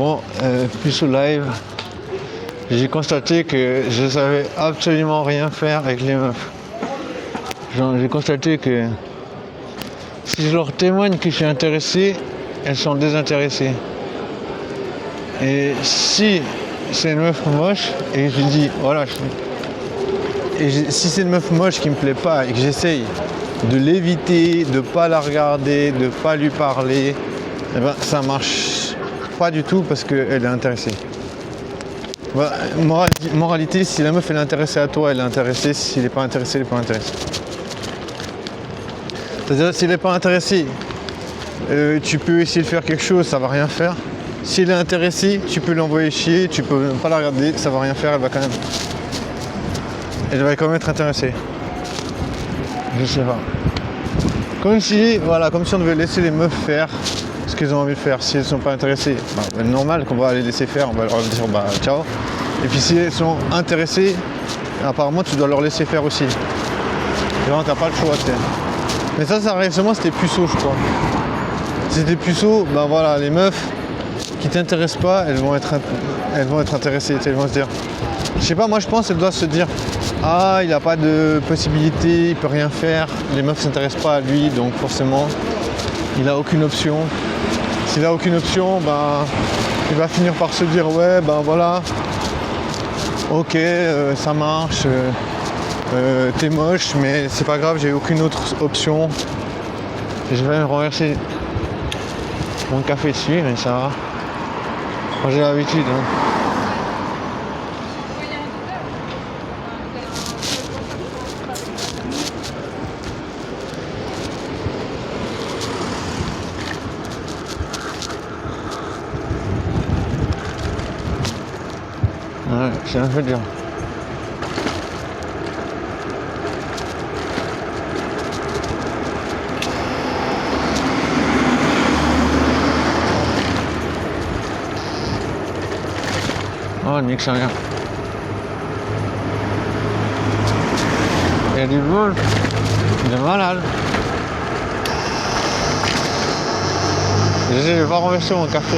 Bon, plus au live, j'ai constaté que je savais absolument rien faire avec les meufs. Genre, j'ai constaté que si je leur témoigne que je suis intéressé, elles sont désintéressées. Et si c'est une meuf moche, et je dis, voilà, si c'est une meuf moche qui me plaît pas et que j'essaye de l'éviter, de pas la regarder, de pas lui parler, eh ben ça marche pas du tout parce qu'elle est intéressée. Bah, moralité, si la meuf elle est intéressée à toi, elle est intéressée. Si elle n'est pas intéressée, elle n'est pas intéressée. C'est-à-dire si elle n'est pas intéressée, tu peux essayer de faire quelque chose, ça va rien faire. Si elle est intéressée, tu peux l'envoyer chier, tu peux pas la regarder, ça va rien faire, elle va quand même être intéressée. Je sais pas. Comme si on devait laisser les meufs faire ce qu'elles ont envie de faire. Si elles sont pas intéressées, normal qu'on va les laisser faire, on va leur dire ciao. Et puis si elles sont intéressées, apparemment tu dois leur laisser faire aussi. Genre t'as pas le choix, t'sais. Mais ça arrive seulement c'était puceau, je crois. Si c'était puceau, les meufs qui t'intéressent pas, elles vont être intéressées, elles vont se dire. Je sais pas, moi je pense qu'elles doivent se dire ah, il n'a pas de possibilité, il peut rien faire, les meufs s'intéressent pas à lui, donc forcément il a aucune option. S'il a aucune option, il va finir par se dire ouais ok, ça marche, t'es moche, mais c'est pas grave, j'ai aucune autre option. Et je vais me renverser mon café dessus, mais ça va. Moi j'ai l'habitude. Ouais, c'est un peu dur. Oh, nique ça rien. Il y a du bol, de malade. J'essaie de pas renverser mon café.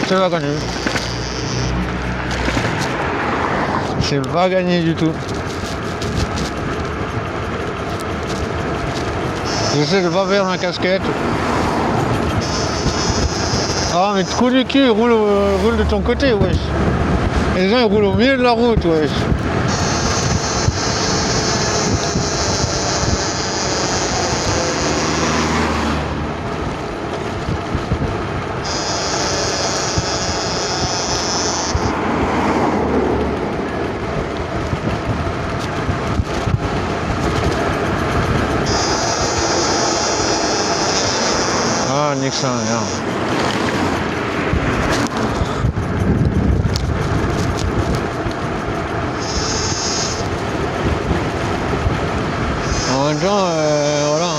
C'est pas gagné. C'est pas gagné du tout. J'essaie de pas perdre ma casquette. Ah mais trou du cul, roule de ton côté, wesh. Et les gens ils roulent au milieu de la route, wesh. Ah, nique ça, merde. En même temps, voilà.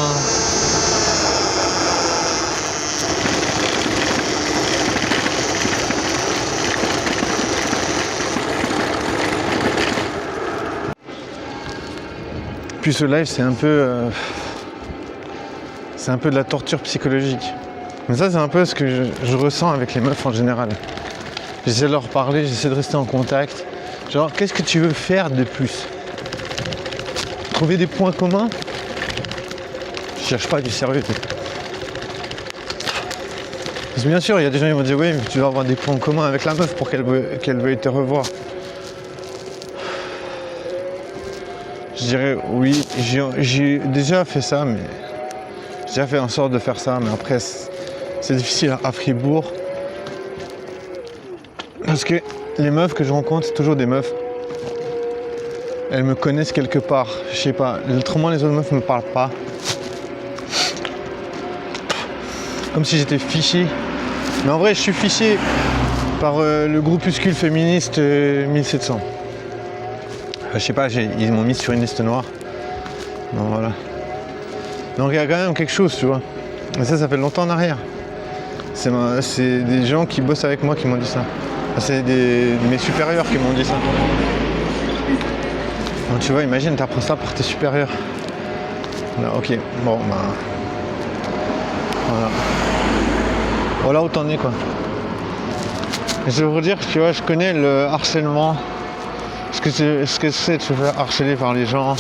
Puis ce live, c'est un peu de la torture psychologique. Mais ça, c'est un peu ce que je ressens avec les meufs en général. J'essaie de leur parler, j'essaie de rester en contact. Genre, qu'est-ce que tu veux faire de plus ? Trouver des points communs ? Je cherche pas du sérieux. Parce que bien sûr, il y a des gens qui vont dire oui, mais tu dois avoir des points communs avec la meuf pour qu'elle veuille te revoir. Je dirais oui, j'ai déjà fait ça, mais j'ai déjà fait en sorte de faire ça, mais après c'est difficile à Fribourg. Parce que les meufs que je rencontre, c'est toujours des meufs. Elles me connaissent quelque part, je sais pas. Autrement les autres meufs me parlent pas. Comme si j'étais fiché. Mais en vrai je suis fiché par le groupuscule féministe 1700. Je sais pas, ils m'ont mis sur une liste noire. Bon, voilà. Donc il y a quand même quelque chose, tu vois. Et ça fait longtemps en arrière. C'est des gens qui bossent avec moi qui m'ont dit ça. C'est mes supérieurs qui m'ont dit ça. Donc tu vois, imagine, t'apprends ça par tes supérieurs. Là, ok, bon, voilà. Voilà où t'en es quoi. Et je veux vous dire, tu vois, je connais le harcèlement. Ce que c'est de se faire harceler par les gens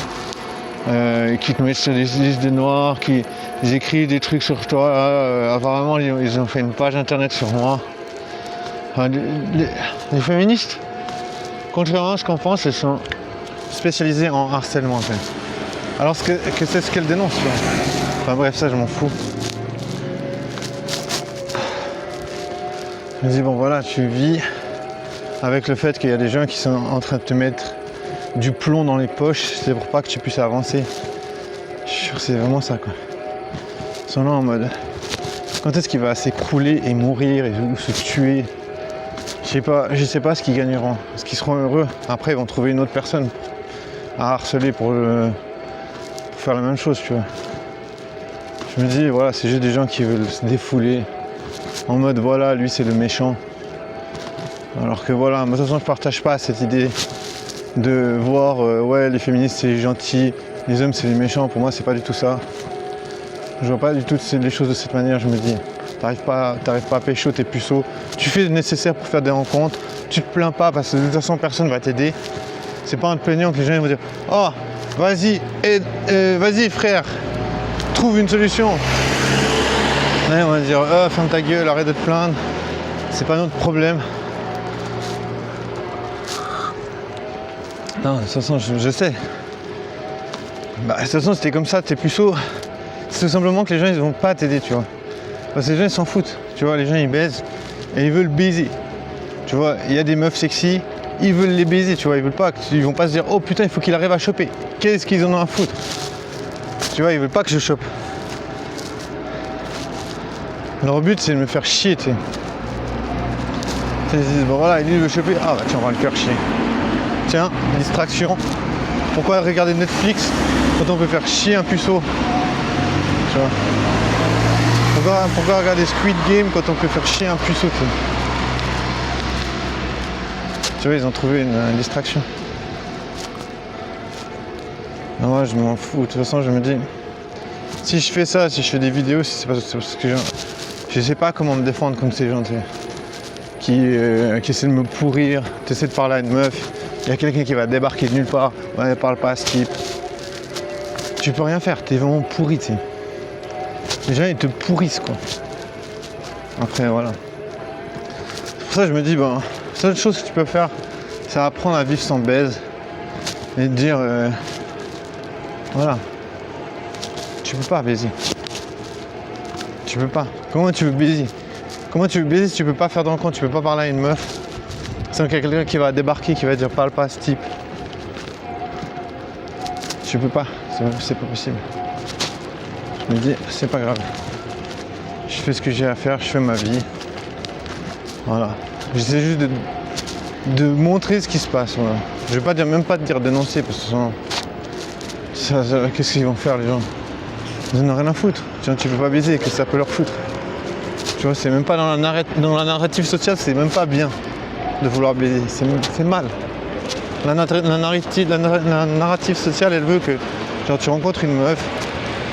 qui te mettent sur des listes de noirs, qui écrivent des trucs sur toi. Apparemment, ils ont fait une page internet sur moi. Enfin, les féministes, contrairement à ce qu'on pense, elles sont spécialisées en harcèlement en fait. Alors que c'est ce qu'elles dénoncent, tu vois. Enfin bref, ça je m'en fous. Je me dis bon voilà, tu vis avec le fait qu'il y a des gens qui sont en train de te mettre du plomb dans les poches, c'est pour pas que tu puisses avancer. Je suis sûr que c'est vraiment ça quoi. Ils sont là en mode quand est-ce qu'il va s'écrouler et mourir ou se tuer. Je sais pas ce qu'ils gagneront. Est-ce qu'ils seront heureux? Après ils vont trouver une autre personne à harceler pour faire la même chose, tu vois. Je me dis voilà, c'est juste des gens qui veulent se défouler en mode voilà, lui c'est le méchant. Alors que voilà, de toute façon je partage pas cette idée de voir ouais les féministes c'est les gentils, les hommes c'est les méchants. Pour moi c'est pas du tout ça. Je vois pas du tout les choses de cette manière. Je me dis t'arrives pas à pécho, t'es puceau, tu fais le nécessaire pour faire des rencontres, tu te plains pas parce que de toute façon personne va t'aider. C'est pas en te plaignant que les gens vont dire oh vas-y vas-y frère, trouve une solution. Ouais, on va dire oh ferme ta gueule, arrête de te plaindre, c'est pas notre problème. Non, de toute façon, je sais. Bah, de toute façon, si t'es comme ça, t'es puceau. C'est tout simplement que les gens, ils vont pas t'aider, tu vois. Parce que les gens, ils s'en foutent. Tu vois, les gens, ils baisent et ils veulent baiser. Tu vois, il y a des meufs sexy, ils veulent les baiser, tu vois. Ils veulent pas, ils vont pas se dire, oh putain, il faut qu'il arrive à choper. Qu'est-ce qu'ils en ont à foutre? Tu vois, ils veulent pas que je chope. Leur but, c'est de me faire chier, tu sais. Ils disent, bon voilà, il veut choper. Ah bah tiens, on va le faire chier. Tiens, distraction. Pourquoi regarder Netflix quand on peut faire chier un puceau? Tu vois. Pourquoi regarder Squid Game quand on peut faire chier un puceau? Tu vois, ils ont trouvé une distraction. Non, moi je m'en fous. De toute façon, je me dis, si je fais ça, si je fais des vidéos, si c'est parce que je sais pas comment me défendre contre ces gens, tu sais, qui essaient de me pourrir. Tu essaies de parler à une meuf. Il y a quelqu'un qui va débarquer de nulle part, ouais, parle pas à ce type. Tu peux rien faire, t'es vraiment pourri, tu sais. Les gens ils te pourrissent quoi. Après voilà. C'est pour ça que je me dis, bon, la seule chose que tu peux faire, c'est apprendre à vivre sans baise. Et te dire, voilà. Tu peux pas baiser. Tu peux pas. Comment tu veux baiser? Comment tu veux baiser si tu peux pas faire de rencontre, tu peux pas parler à une meuf? Sans qu'il y a quelqu'un qui va débarquer, qui va dire parle pas à ce type. Tu peux pas, c'est pas possible. Je me dis, c'est pas grave. Je fais ce que j'ai à faire, je fais ma vie. Voilà. J'essaie juste de montrer ce qui se passe. Voilà. Je vais pas dire, même pas te dire dénoncer, parce que qu'est-ce qu'ils vont faire les gens? Ils en ont rien à foutre. Tu peux pas baiser, que ça peut leur foutre. Tu vois, c'est même pas dans la narrative sociale, c'est même pas bien de vouloir baiser, c'est mal. La narrative sociale, elle veut que genre, tu rencontres une meuf,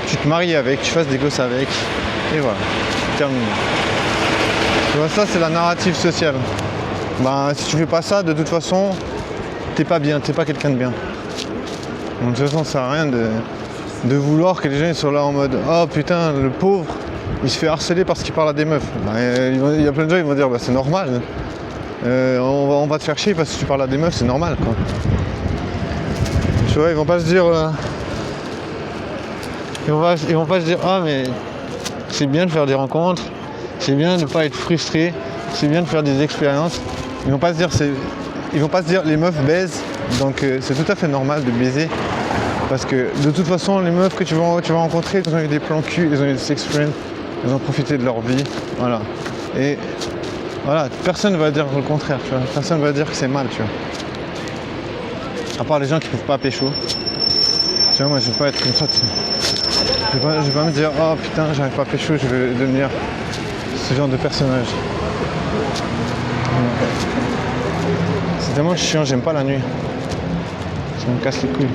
tu te maries avec, tu fasses des gosses avec, et voilà, terminé. Tu vois, ça c'est la narrative sociale. Ben, si tu fais pas ça, de toute façon, t'es pas bien, t'es pas quelqu'un de bien. Donc, de toute façon, ça sert à rien de vouloir que les gens ils soient là en mode oh putain, le pauvre, il se fait harceler parce qu'il parle à des meufs. Ben, il y a plein de gens qui vont dire bah, c'est normal. On va te faire chier parce que tu parles à des meufs, c'est normal quoi. Tu vois, ils vont pas se dire ils vont pas se dire ah mais c'est bien de faire des rencontres, c'est bien de ne pas être frustré, c'est bien de faire des expériences. Ils vont pas se dire les meufs baisent, donc c'est tout à fait normal de baiser. Parce que de toute façon les meufs que tu vas rencontrer, elles ont eu des plans cul, elles ont eu des sex friends, elles ont profité de leur vie. Voilà. Et voilà, personne ne va dire le contraire, tu vois. Personne ne va dire que c'est mal, tu vois. À part les gens qui ne peuvent pas pécho. Tu vois, moi je vais pas être comme ça, tu sais. Je vais pas me dire, oh putain, j'arrive pas à pécho, je vais devenir ce genre de personnage. C'est tellement chiant, j'aime pas la nuit. Ça me casse les couilles.